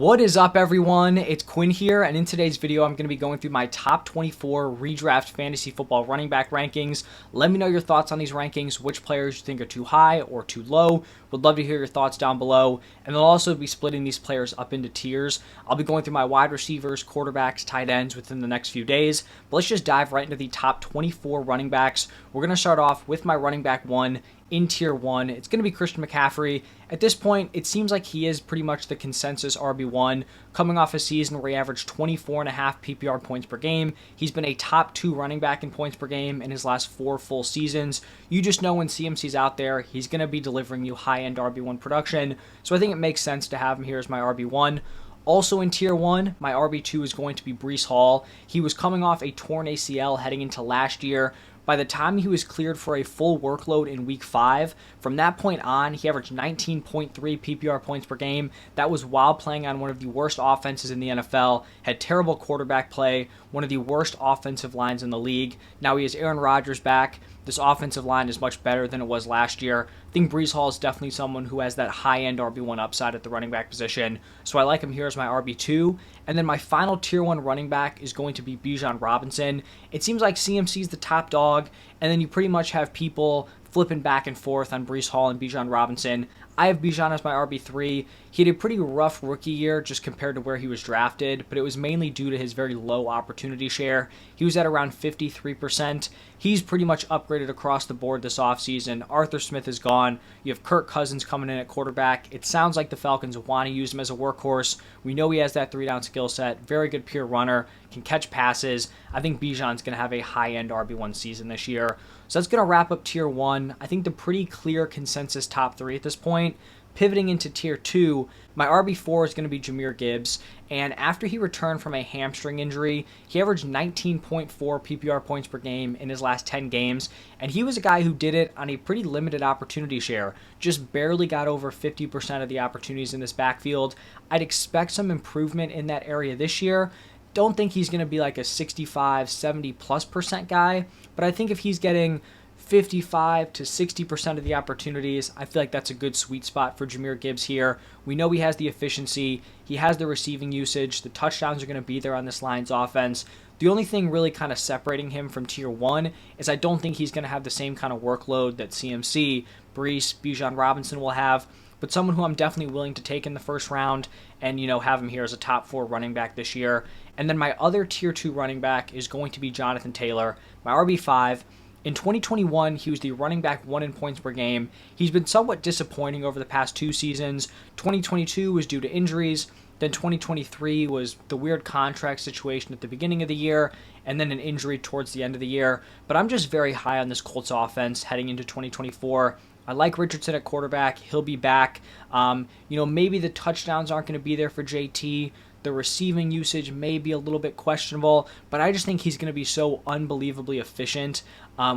What is up, everyone? It's Quinn here, and in today's video, I'm going to be going through my top 24 redraft fantasy football running back rankings. Let me know your thoughts on these rankings, which players you think are too high or too low. Would love to hear your thoughts down below, and I'll also be splitting these players up into tiers. I'll be going through my wide receivers, quarterbacks, tight ends within the next few days, but let's just dive right into the top 24 running backs. We're going to start off with my running back one in tier 1. It's going to be Christian McCaffrey. At this point, it seems like he is pretty much the consensus RB1, coming off a season where he averaged 24.5 PPR points per game. He's been a top 2 running back in points per game in his last 4 full seasons. You just know when CMC's out there, he's going to be delivering you high-end RB1 production, so I think it makes sense to have him here as my RB1. Also in tier 1, my RB2 is going to be Breece Hall. He was coming off a torn ACL heading into last year. By the time he was cleared for a full workload in week 5, from that point on, he averaged 19.3 PPR points per game. That was while playing on one of the worst offenses in the NFL, had terrible quarterback play, one of the worst offensive lines in the league. Now he has Aaron Rodgers back. This offensive line is much better than it was last year. I think Breece Hall is definitely someone who has that high-end RB1 upside at the running back position, so I like him here as my RB2. And then my final tier 1 running back is going to be Bijan Robinson. It seems like CMC is the top dog, and then you pretty much have people flipping back and forth on Breece Hall and Bijan Robinson. I have Bijan as my RB3. He had a pretty rough rookie year just compared to where he was drafted, but it was mainly due to his very low opportunity share. He was at around 53%. He's pretty much upgraded across the board this offseason. Arthur Smith is gone. You have Kirk Cousins coming in at quarterback. It sounds like the Falcons want to use him as a workhorse. We know he has that 3-down skill set. Very good pure runner. Can catch passes. I think Bijan's going to have a high-end RB1 season this year. So that's going to wrap up tier 1. I think the pretty clear consensus top 3 at this point. Pivoting into tier 2, my RB4 is going to be Jahmyr Gibbs, and after he returned from a hamstring injury, he averaged 19.4 PPR points per game in his last 10 games, and he was a guy who did it on a pretty limited opportunity share, just barely got over 50% of the opportunities in this backfield. I'd expect some improvement in that area this year. Don't think he's going to be like a 65, 70 plus % guy, but I think if he's getting 55 to 60% of the opportunities, I feel like that's a good sweet spot for Jahmyr Gibbs here. We know he has the efficiency, he has the receiving usage, the touchdowns are going to be there on this Lions offense. The only thing really kind of separating him from tier 1 is I don't think he's going to have the same kind of workload that CMC, Breece, Bijan Robinson will have, but someone who I'm definitely willing to take in the first round and, have him here as a top 4 running back this year. And then my other tier 2 running back is going to be Jonathan Taylor, my RB5. In 2021, he was the running back 1 in points per game. He's been somewhat disappointing over the past 2 seasons. 2022 was due to injuries. Then 2023 was the weird contract situation at the beginning of the year, and then an injury towards the end of the year. But I'm just very high on this Colts offense heading into 2024. I like Richardson at quarterback. He'll be back. Maybe the touchdowns aren't going to be there for JT. The receiving usage may be a little bit questionable, but I just think he's going to be so unbelievably efficient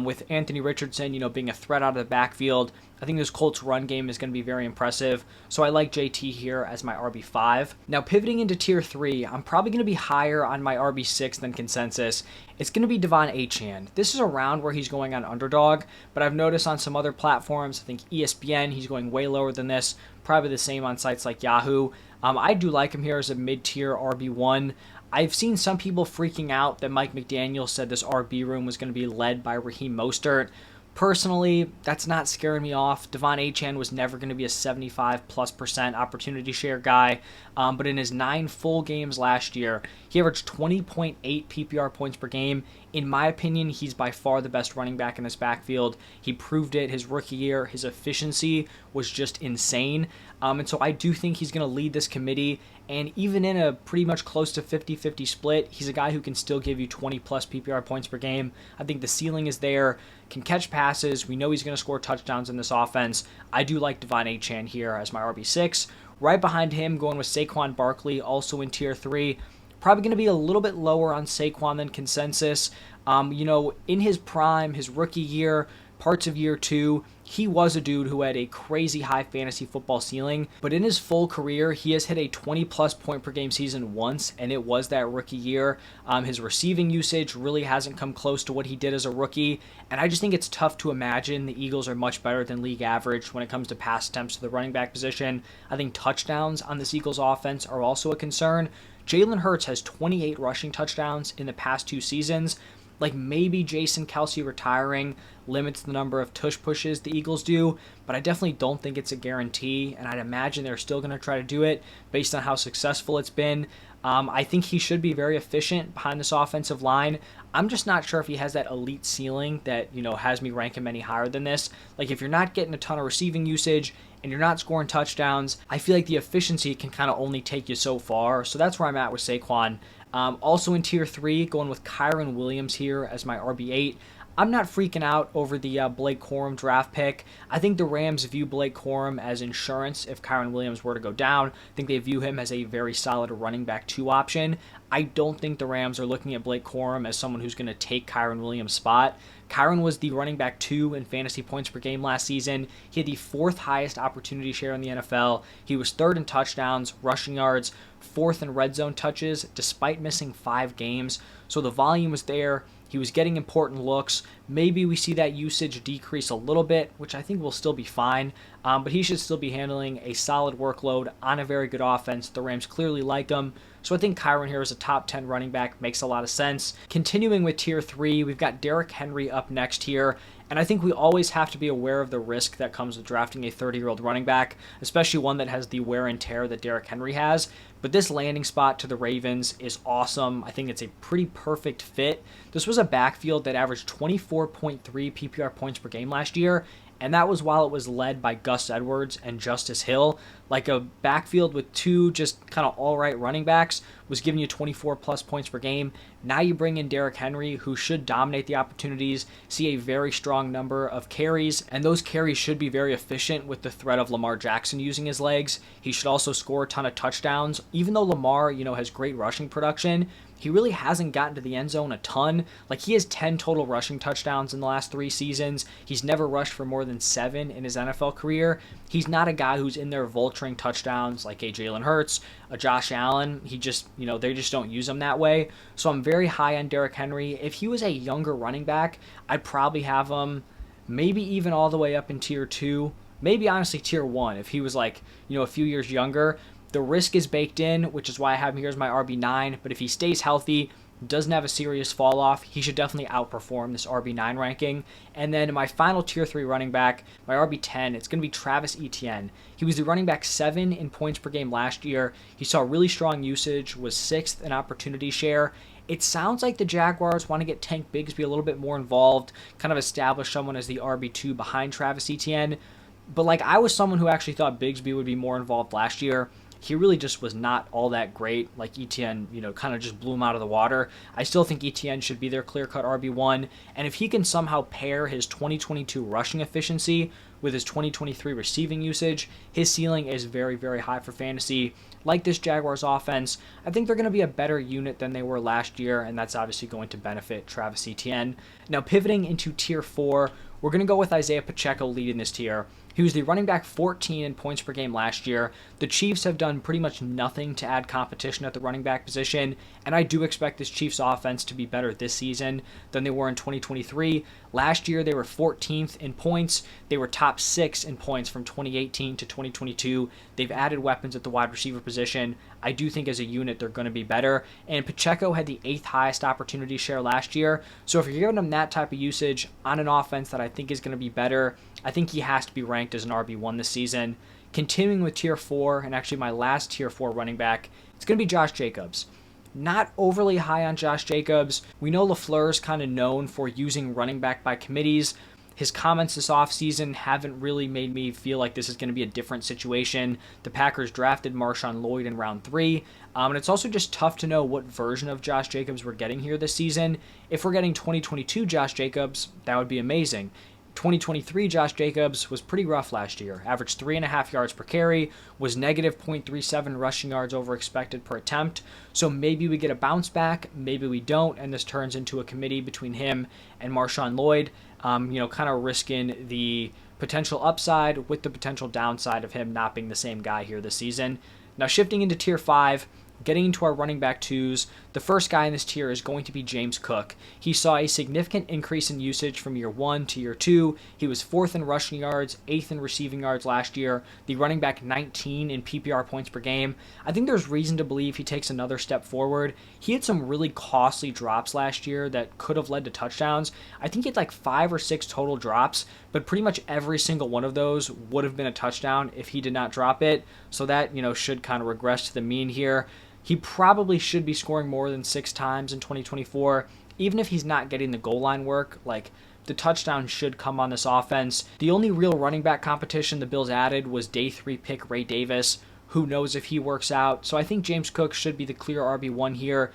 with Anthony Richardson, being a threat out of the backfield. I think this Colts run game is going to be very impressive, so I like JT here as my RB5. Now, pivoting into tier 3, I'm probably going to be higher on my RB6 than consensus. It's going to be Devon Achane. This is a round where he's going on underdog, but I've noticed on some other platforms, I think ESPN, he's going way lower than this, probably the same on sites like Yahoo. I do like him here as a mid-tier RB1. I've seen some people freaking out that Mike McDaniel said this RB room was going to be led by Raheem Mostert. Personally, that's not scaring me off. Devon Achane was never going to be a 75+% opportunity share guy, but in his 9 full games last year, he averaged 20.8 PPR points per game. In my opinion, he's by far the best running back in this backfield. He proved it his rookie year. His efficiency was just insane, and so I do think he's going to lead this committee. And even in a pretty much close to 50-50 split, he's a guy who can still give you 20-plus PPR points per game. I think the ceiling is there, can catch passes. We know he's going to score touchdowns in this offense. I do like Devon Achane here as my RB6. Right behind him, going with Saquon Barkley, also in tier 3. Probably going to be a little bit lower on Saquon than consensus. In his prime, his rookie year, parts of year 2, he was a dude who had a crazy high fantasy football ceiling, but in his full career, he has hit a 20-plus point per game season once, and it was that rookie year. His receiving usage really hasn't come close to what he did as a rookie, and I just think it's tough to imagine the Eagles are much better than league average when it comes to pass attempts to the running back position. I think touchdowns on this Eagles offense are also a concern. Jalen Hurts has 28 rushing touchdowns in the past 2 seasons. Like, maybe Jason Kelce retiring limits the number of tush pushes the Eagles do, but I definitely don't think it's a guarantee, and I'd imagine they're still going to try to do it based on how successful it's been. I think he should be very efficient behind this offensive line. I'm just not sure if he has that elite ceiling that, has me rank him any higher than this. Like, if you're not getting a ton of receiving usage and you're not scoring touchdowns, I feel like the efficiency can kind of only take you so far. So that's where I'm at with Saquon. Also in tier 3, going with Kyren Williams here as my RB8. I'm not freaking out over the Blake Corum draft pick. I think the Rams view Blake Corum as insurance if Kyren Williams were to go down. I think they view him as a very solid running back 2 option. I don't think the Rams are looking at Blake Corum as someone who's going to take Kyren Williams' spot. Kyren was the running back 2 in fantasy points per game last season. He had the 4th highest opportunity share in the NFL. He was 3rd in touchdowns, rushing yards, 4th in red zone touches, despite missing 5 games. So the volume was there. He was getting important looks. Maybe we see that usage decrease a little bit, which I think will still be fine. But he should still be handling a solid workload on a very good offense. The Rams clearly like him. So I think Kyren here as a top 10 running back makes a lot of sense. Continuing with tier 3, we've got Derrick Henry up next here. And I think we always have to be aware of the risk that comes with drafting a 30-year-old running back, especially one that has the wear and tear that Derrick Henry has. But this landing spot to the Ravens is awesome. I think it's a pretty perfect fit. This was a backfield that averaged 24.3 PPR points per game last year, and that was while it was led by Gus Edwards and Justice Hill. Like, a backfield with 2 just kind of all-right running backs was giving you 24-plus points per game. Now you bring in Derrick Henry, who should dominate the opportunities, see a very strong number of carries, and those carries should be very efficient with the threat of Lamar Jackson using his legs. He should also score a ton of touchdowns. Even though Lamar, has great rushing production, he really hasn't gotten to the end zone a ton. Like, he has 10 total rushing touchdowns in the last 3 seasons. He's never rushed for more than 7 in his NFL career. He's not a guy who's in there vulturing touchdowns like a Jalen Hurts, a Josh Allen. He just, they just don't use him that way. So I'm very high on Derrick Henry. If he was a younger running back, I'd probably have him maybe even all the way up in tier 2. Maybe honestly tier 1 if he was like, a few years younger. The risk is baked in, which is why I have him here as my RB9. But if he stays healthy, doesn't have a serious fall off, he should definitely outperform this RB9 ranking. And then my final tier 3 running back, my RB10, it's going to be Travis Etienne. He was the running back 7 in points per game last year. He saw really strong usage, was 6th in opportunity share. It sounds like the Jaguars want to get Tank Bigsby a little bit more involved, kind of establish someone as the RB2 behind Travis Etienne. But I was someone who actually thought Bigsby would be more involved last year. He really just was not all that great. Like, Etienne, kind of just blew him out of the water. I still think Etienne should be their clear-cut RB1. And if he can somehow pair his 2022 rushing efficiency with his 2023 receiving usage, his ceiling is very, very high for fantasy. Like this Jaguars offense, I think they're going to be a better unit than they were last year, and that's obviously going to benefit Travis Etienne. Now, pivoting into tier 4, we're going to go with Isaiah Pacheco leading this tier. He was the running back 14 in points per game last year. The Chiefs have done pretty much nothing to add competition at the running back position, and I do expect this Chiefs offense to be better this season than they were in 2023. Last year, they were 14th in points. They were top 6 in points from 2018 to 2022. They've added weapons at the wide receiver position. I do think as a unit, they're going to be better. And Pacheco had the 8th highest opportunity share last year. So if you're giving him that type of usage on an offense that I think is going to be better, I think he has to be ranked as an RB1 this season. Continuing with tier 4, and actually my last tier 4 running back, it's going to be Josh Jacobs. Not overly high on Josh Jacobs. We know LaFleur's kind of known for using running back by committees. His comments this offseason haven't really made me feel like this is going to be a different situation. The Packers drafted Marshawn Lloyd in round 3, and it's also just tough to know what version of Josh Jacobs we're getting here this season. If we're getting 2022 Josh Jacobs, that would be amazing. 2023 Josh Jacobs was pretty rough last year. Averaged 3.5 yards per carry, was negative 0.37 rushing yards over expected per attempt. So maybe we get a bounce back, maybe we don't, and this turns into a committee between him and Marshawn Lloyd, kind of risking the potential upside with the potential downside of him not being the same guy here this season. Now shifting into tier 5, getting into our running back twos, the first guy in this tier is going to be James Cook. He saw a significant increase in usage from year 1 to year 2. He was 4th in rushing yards, 8th in receiving yards last year, the running back 19 in PPR points per game. I think there's reason to believe he takes another step forward. He had some really costly drops last year that could have led to touchdowns. I think he had like 5 or 6 total drops, but pretty much every single one of those would have been a touchdown if he did not drop it. So that, should kind of regress to the mean here. He probably should be scoring more than 6 times in 2024. Even if he's not getting the goal line work, like the touchdown should come on this offense. The only real running back competition the Bills added was day 3 pick Ray Davis. Who knows if he works out? So I think James Cook should be the clear RB1 here.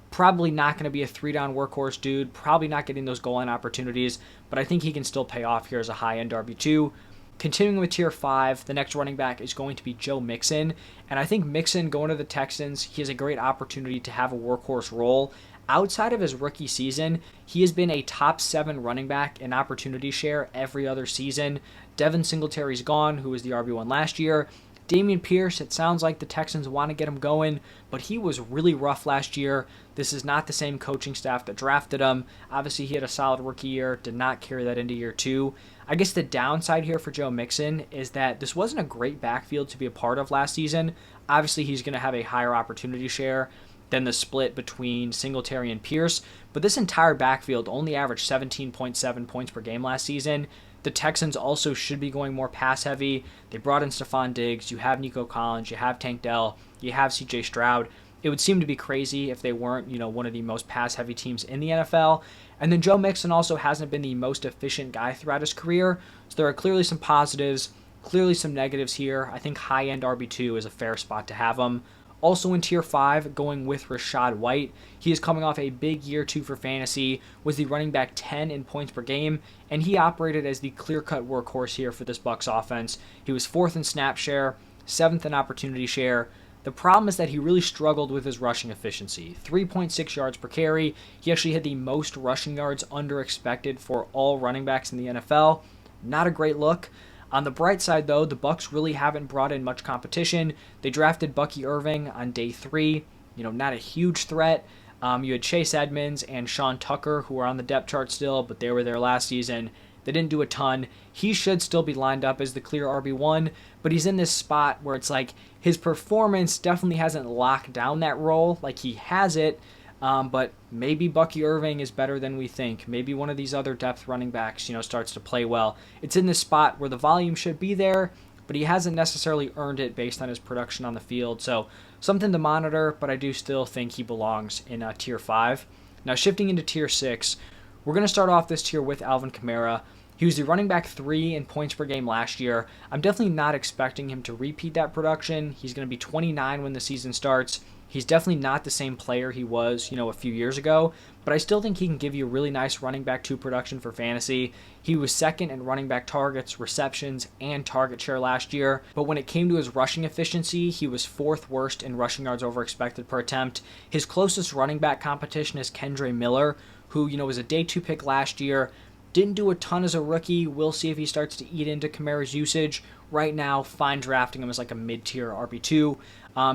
Probably not going to be a 3-down workhorse dude. Probably not getting those goal line opportunities, but I think he can still pay off here as a high-end RB2. Continuing with tier 5, the next running back is going to be Joe Mixon. And I think Mixon going to the Texans, he has a great opportunity to have a workhorse role. Outside of his rookie season, he has been a top 7 running back in opportunity share every other season. Devin Singletary's gone, who was the RB1 last year. Dameon Pierce, it sounds like the Texans want to get him going, but he was really rough last year. This is not the same coaching staff that drafted him. Obviously, he had a solid rookie year, did not carry that into year 2. I guess the downside here for Joe Mixon is that this wasn't a great backfield to be a part of last season. Obviously, he's going to have a higher opportunity share than the split between Singletary and Pierce, but this entire backfield only averaged 17.7 points per game last season. The Texans also should be going more pass heavy. They brought in Stephon Diggs. You have Nico Collins. You have Tank Dell. You have CJ Stroud. It would seem to be crazy if they weren't, one of the most pass heavy teams in the NFL. And then Joe Mixon also hasn't been the most efficient guy throughout his career. So there are clearly some positives, clearly some negatives here. I think high-end RB2 is a fair spot to have him. Also in tier 5, going with Rachaad White. He is coming off a big year 2 for fantasy, was the running back 10 in points per game, and he operated as the clear-cut workhorse here for this Bucs offense. He was 4th in snap share, 7th in opportunity share. The problem is that he really struggled with his rushing efficiency. 3.6 yards per carry. He actually had the most rushing yards under expected for all running backs in the NFL. Not a great look. On the bright side, though, the Bucs really haven't brought in much competition. They drafted Bucky Irving on day 3. Not a huge threat. You had Chase Edmonds and Sean Tucker, who are on the depth chart still, but they were there last season. They didn't do a ton. He should still be lined up as the clear RB1, but he's in this spot where it's like his performance definitely hasn't locked down that role. Like he has it, but maybe Bucky Irving is better than we think. Maybe one of these other depth running backs, starts to play well. It's in this spot where the volume should be there, but he hasn't necessarily earned it based on his production on the field. So something to monitor, but I do still think he belongs in tier 5. Now shifting into tier 6, we're going to start off this tier with Alvin Kamara. He was the running back 3 in points per game last year. I'm definitely not expecting him to repeat that production. He's going to be 29 when the season starts. He's definitely not the same player he was, a few years ago, but I still think he can give you really nice running back 2 production for fantasy. He was 2nd in running back targets, receptions, and target share last year, but when it came to his rushing efficiency, he was 4th worst in rushing yards over expected per attempt. His closest running back competition is Kendre Miller, who, was a day 2 pick last year. Didn't do a ton as a rookie. We'll see if he starts to eat into Kamara's usage. Right now, fine drafting him as like a mid-tier RB2.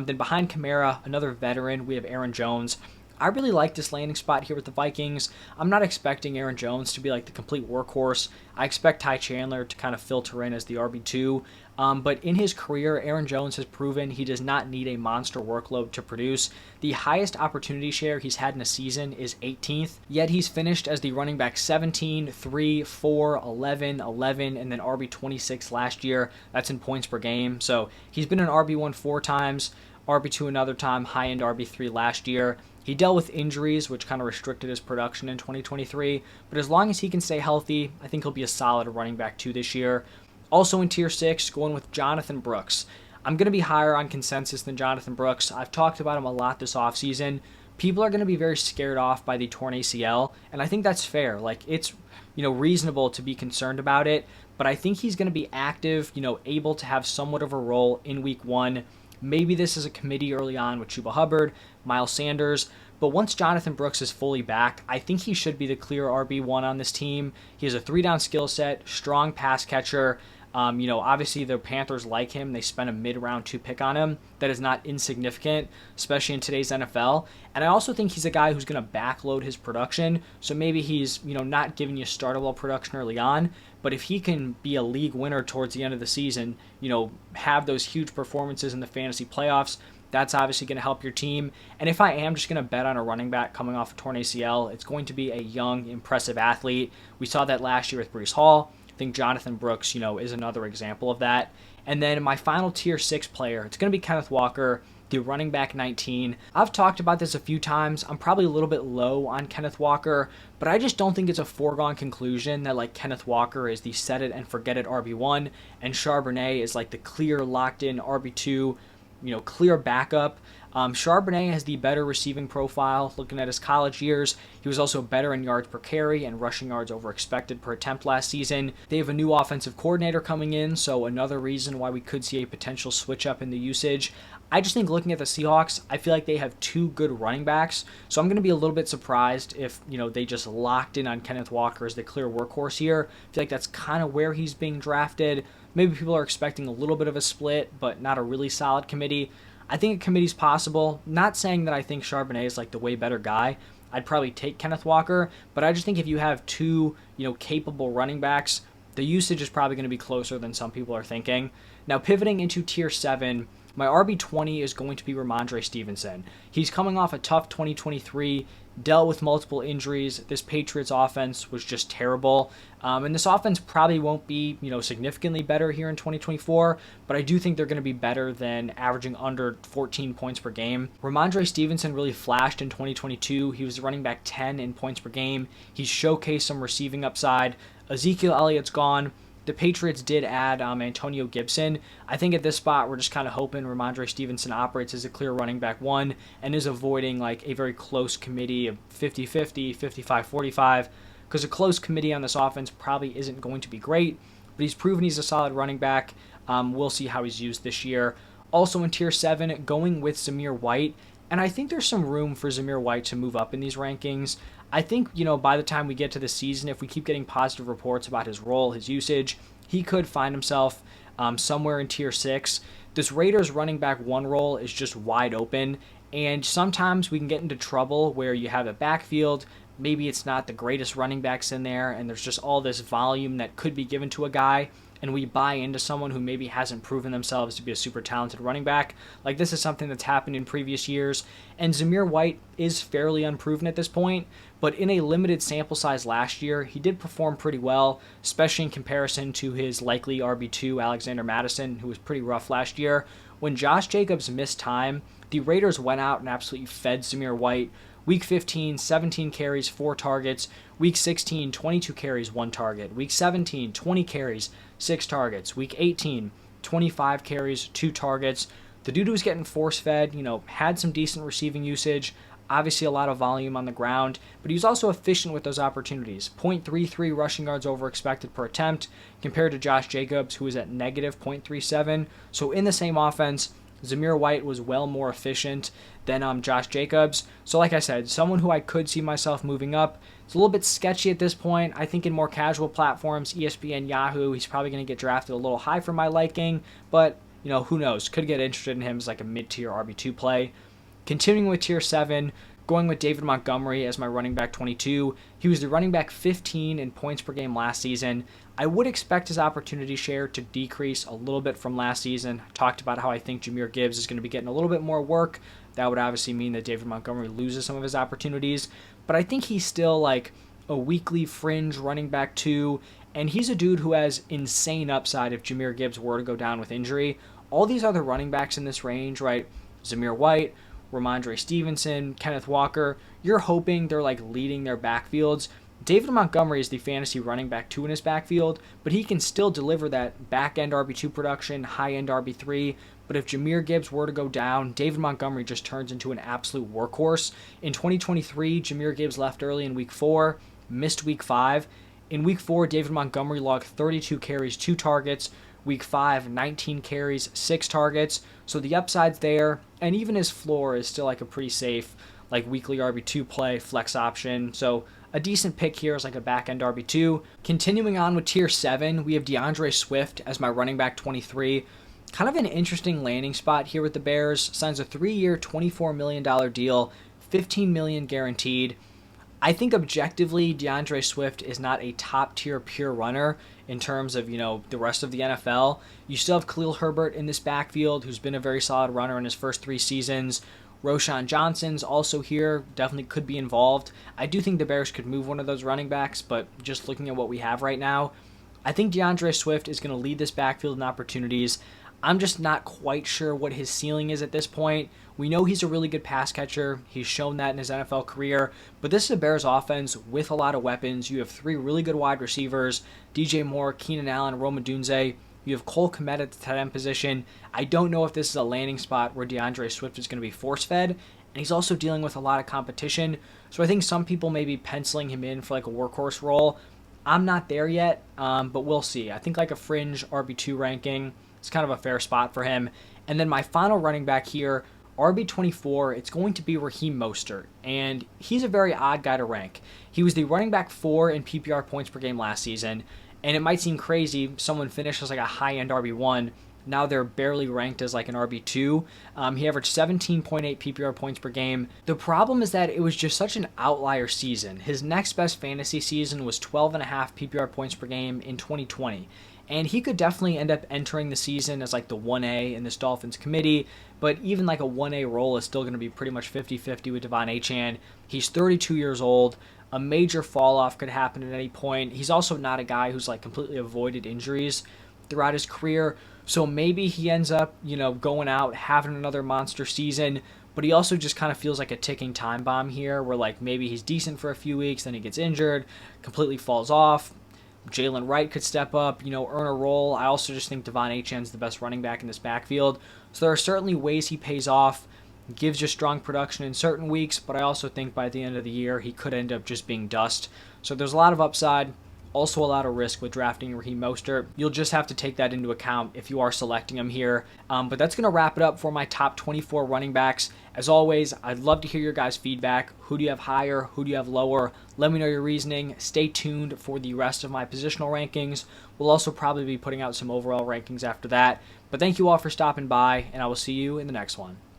Then behind Kamara, another veteran, we have Aaron Jones. I really like this landing spot here with the Vikings. I'm not expecting Aaron Jones to be like the complete workhorse. I expect Ty Chandler to kind of filter in as the RB2. But in his career, Aaron Jones has proven he does not need a monster workload to produce. The highest opportunity share he's had in a season is 18th, yet he's finished as the running back 17, 3, 4, 11, 11, and then RB26 last year. That's in points per game. So he's been an RB1 4 times, RB2 another time, high-end RB3 last year. He dealt with injuries, which kind of restricted his production in 2023, but as long as he can stay healthy, I think he'll be a solid running back 2 this year. Also in tier 6, going with Jonathan Brooks. I'm going to be higher on consensus than Jonathan Brooks. I've talked about him a lot this offseason, people are going to be very scared off by the torn ACL, and I think that's fair. Like, it's, reasonable to be concerned about it, but I think he's going to be active, able to have somewhat of a role in week 1. Maybe this is a committee early on with Chuba Hubbard, Miles Sanders, but once Jonathan Brooks is fully back, I think he should be the clear RB1 on this team. He has a 3-down skill set, strong pass catcher. Obviously the Panthers like him. They spent a mid-round 2 pick on him. That is not insignificant, especially in today's NFL. And I also think he's a guy who's going to backload his production. So maybe he's, not giving you startable production early on. But if he can be a league winner towards the end of the season, have those huge performances in the fantasy playoffs, that's obviously going to help your team. And if I am just going to bet on a running back coming off a torn ACL, it's going to be a young, impressive athlete. We saw that last year with Breece Hall. I think Jonathan Brooks, is another example of that. And then my final tier 6 player, it's going to be Kenneth Walker, the running back 19. I've talked about this a few times. I'm probably a little bit low on Kenneth Walker, but I just don't think it's a foregone conclusion that like Kenneth Walker is the set it and forget it RB1 and Charbonnet is like the clear locked in RB2, clear backup. Charbonnet has the better receiving profile. Looking at his college years, he was also better in yards per carry and rushing yards over expected per attempt last season. They have a new offensive coordinator coming in, so another reason why we could see a potential switch up in the usage. I just think looking at the Seahawks, I feel like they have 2 good running backs, so I'm going to be a little bit surprised if, they just locked in on Kenneth Walker as the clear workhorse here. I feel like that's kind of where he's being drafted. Maybe people are expecting a little bit of a split, but not a really solid committee. I think a committee's possible. Not saying that I think Charbonnet is like the way better guy. I'd probably take Kenneth Walker, but I just think if you have 2, capable running backs, the usage is probably going to be closer than some people are thinking. Now, pivoting into tier 7, my RB20 is going to be Ramondre Stevenson. He's coming off a tough 2023, dealt with multiple injuries. This Patriots offense was just terrible. And this offense probably won't be, significantly better here in 2024, but I do think they're going to be better than averaging under 14 points per game. Ramondre Stevenson really flashed in 2022. He was running back 10 in points per game. He's showcased some receiving upside. Ezekiel Elliott's gone. The Patriots did add Antonio Gibson. I think at this spot, we're just kind of hoping Ramondre Stevenson operates as a clear running back 1 and is avoiding like a very close committee of 50-50, 55-45, because a close committee on this offense probably isn't going to be great, but he's proven he's a solid running back. We'll see how he's used this year. Also in tier 7, going with Zamir White, and I think there's some room for Zamir White to move up in these rankings. I think, by the time we get to the season, if we keep getting positive reports about his role, his usage, he could find himself somewhere in tier 6. This Raiders running back 1 role is just wide open, and sometimes we can get into trouble where you have a backfield, maybe it's not the greatest running backs in there, and there's just all this volume that could be given to a guy, and we buy into someone who maybe hasn't proven themselves to be a super talented running back. Like, this is something that's happened in previous years, and Zamir White is fairly unproven at this point, but in a limited sample size last year, he did perform pretty well, especially in comparison to his likely RB2, Alexander Mattison, who was pretty rough last year. When Josh Jacobs missed time, the Raiders went out and absolutely fed Zamir White. Week 15, 17 carries, 4 targets. Week 16, 22 carries, 1 target. Week 17, 20 carries, 6 targets. Week 18, 25 carries, 2 targets. The dude was getting force-fed, had some decent receiving usage, obviously a lot of volume on the ground, but he was also efficient with those opportunities. 0.33 rushing yards over expected per attempt compared to Josh Jacobs, who was at negative 0.37. So in the same offense, Zamir White was well more efficient than Josh Jacobs. So like I said, someone who I could see myself moving up. It's a little bit sketchy at this point. I think in more casual platforms, ESPN, Yahoo, he's probably going to get drafted a little high for my liking, but who knows? Could get interested in him as like a mid-tier RB2 play. Continuing with tier 7, going with David Montgomery as my running back 22. He was the running back 15 in points per game last season. I would expect his opportunity share to decrease a little bit from last season. I talked about how I think Jahmyr Gibbs is going to be getting a little bit more work. That would obviously mean that David Montgomery loses some of his opportunities, but I think he's still like a weekly fringe running back 2, and he's a dude who has insane upside if Jahmyr Gibbs were to go down with injury. All these other running backs in this range, right? Zamir White, Ramondre Stevenson, Kenneth Walker, you're hoping they're like leading their backfields. David Montgomery is the fantasy running back 2 in his backfield, but he can still deliver that back-end RB2 production, high-end RB3, But if Jahmyr Gibbs were to go down, David Montgomery just turns into an absolute workhorse. In 2023, Jahmyr Gibbs left early in week 4, missed week 5. In week 4, David Montgomery logged 32 carries, 2 targets. Week 5, 19 carries, 6 targets. So the upside's there, and even his floor is still like a pretty safe, like weekly RB2 play, flex option. So a decent pick here is like a back-end RB2. Continuing on with tier 7, we have DeAndre Swift as my running back 23. Kind of an interesting landing spot here with the Bears. Signs a 3-year, $24 million deal, $15 million guaranteed. I think objectively, DeAndre Swift is not a top-tier pure runner in terms of, the rest of the NFL. You still have Khalil Herbert in this backfield, who's been a very solid runner in his first 3 seasons. Roshan Johnson's also here, definitely could be involved. I do think the Bears could move one of those running backs, but just looking at what we have right now, I think DeAndre Swift is going to lead this backfield in opportunities. I'm just not quite sure what his ceiling is at this point. We know he's a really good pass catcher. He's shown that in his NFL career. But this is a Bears offense with a lot of weapons. You have 3 really good wide receivers, DJ Moore, Keenan Allen, Rome Odunze. You have Cole Kmet at the tight end position. I don't know if this is a landing spot where DeAndre Swift is going to be force-fed. And he's also dealing with a lot of competition. So I think some people may be penciling him in for like a workhorse role. I'm not there yet, but we'll see. I think like a fringe RB2 ranking, it's kind of a fair spot for him. And then my final running back here, RB24, it's going to be Raheem Mostert. And he's a very odd guy to rank. He was the running back 4 in PPR points per game last season. And it might seem crazy, someone finished as like a high-end RB1. Now they're barely ranked as like an RB2. He averaged 17.8 PPR points per game. The problem is that it was just such an outlier season. His next best fantasy season was 12.5 PPR points per game in 2020. And he could definitely end up entering the season as like the 1A in this Dolphins committee, but even like a 1A role is still going to be pretty much 50-50 with Devon Achane. He's 32 years old. A major fall off could happen at any point. He's also not a guy who's like completely avoided injuries throughout his career. So maybe he ends up, going out, having another monster season, but he also just kind of feels like a ticking time bomb here where like maybe he's decent for a few weeks, then he gets injured, completely falls off. Jalen Wright could step up, earn a role. I also just think Devon Achane's the best running back in this backfield. So there are certainly ways he pays off, gives you strong production in certain weeks, but I also think by the end of the year, he could end up just being dust. So there's a lot of upside, also a lot of risk with drafting Raheem Mostert. You'll just have to take that into account if you are selecting him here. But that's going to wrap it up for my top 24 running backs. As always, I'd love to hear your guys' feedback. Who do you have higher? Who do you have lower? Let me know your reasoning. Stay tuned for the rest of my positional rankings. We'll also probably be putting out some overall rankings after that. But thank you all for stopping by, and I will see you in the next one.